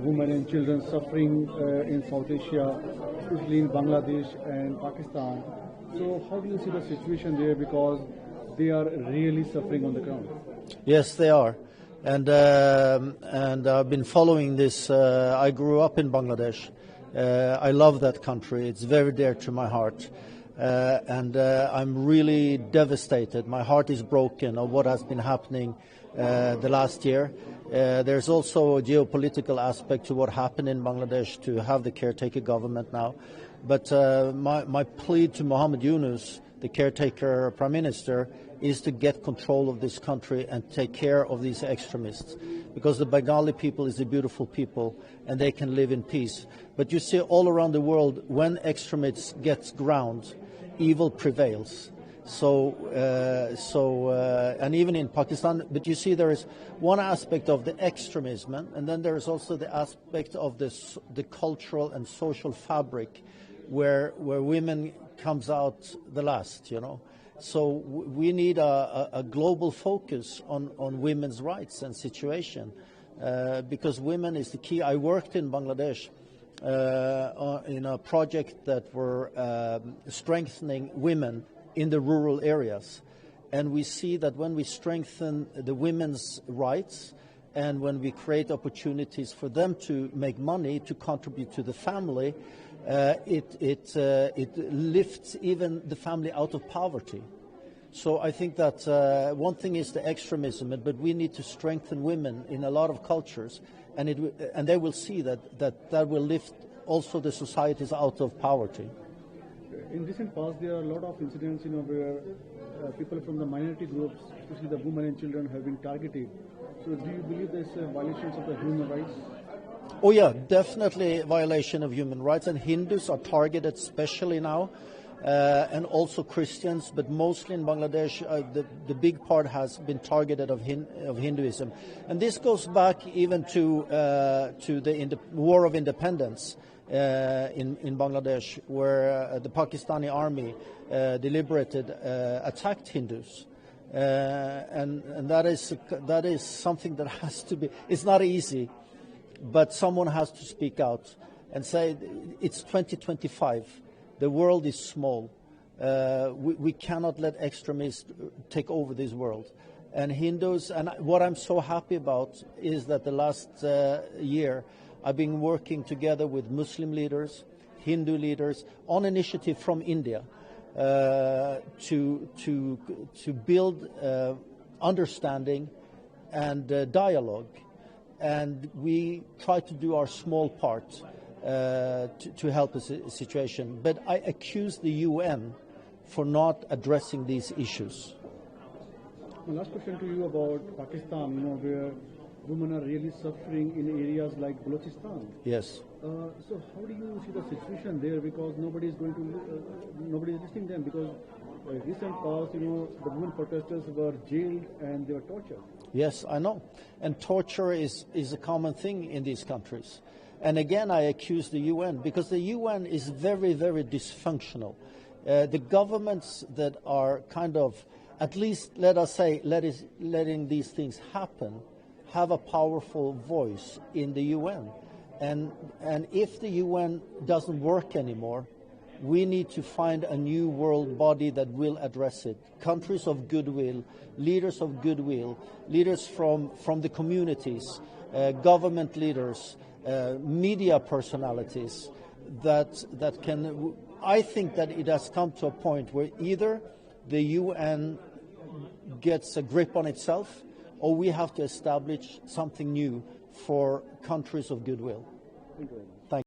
women and children suffering in South Asia, especially in Bangladesh and Pakistan. So how do you see the situation there, because they are really suffering on the ground? Yes, they are. And I've been following this. I grew up in Bangladesh. I love that country. It's very dear to my heart. And I'm really devastated. My heart is broken of what has been happening the last year. There's also a geopolitical aspect to what happened in Bangladesh, to have the caretaker government now. But my plea to Mohammed Yunus, the caretaker prime minister, is to get control of this country and take care of these extremists, because the Bengali people is a beautiful people and they can live in peace. But you see all around the world, when extremists get ground, evil prevails. And even in Pakistan, but you see there is one aspect of the extremism, and then there is also the aspect of the cultural and social fabric where women comes out the last, you know. So we need a global focus on women's rights and situation, because women is the key. I worked in Bangladesh in a project that were strengthening women in the rural areas. And we see that when we strengthen the women's rights and when we create opportunities for them to make money, to contribute to the family, it lifts even the family out of poverty. So I think that one thing is the extremism, but we need to strengthen women in a lot of cultures, and they will see that will lift also the societies out of poverty. In recent past, there are a lot of incidents, where people from the minority groups, especially the women and children, have been targeted. So do you believe there's violations of the human rights? Oh yeah, definitely violation of human rights, and Hindus are targeted especially now, and also Christians, but mostly in Bangladesh, the big part has been targeted of Hinduism. And this goes back even to the War of Independence in Bangladesh, where the Pakistani army deliberated attacked Hindus. And that is something that has to be, it's not easy, but someone has to speak out and say it's 2025. The world is small. We cannot let extremists take over this world. And Hindus, and what I'm so happy about is that the last year I've been working together with Muslim leaders, Hindu leaders, on initiative from India to build understanding and dialogue. And we try to do our small part to help the situation. But I accuse the UN for not addressing these issues. My last question to you about Pakistan, where women are really suffering in areas like Balochistan. Yes. So how do you see the situation there? Because nobody is listening to them. Because recent past, the women protesters were jailed and they were tortured. Yes, I know. And torture is a common thing in these countries. And again, I accuse the UN, because the UN is very, very dysfunctional. The governments that are kind of, at least let us say, letting these things happen, have a powerful voice in the UN. And if the UN doesn't work anymore, we need to find a new world body that will address it. Countries of goodwill, leaders from the communities, government leaders, media personalities that can. I think that it has come to a point where either the UN gets a grip on itself, or we have to establish something new for countries of goodwill. Thank you very much.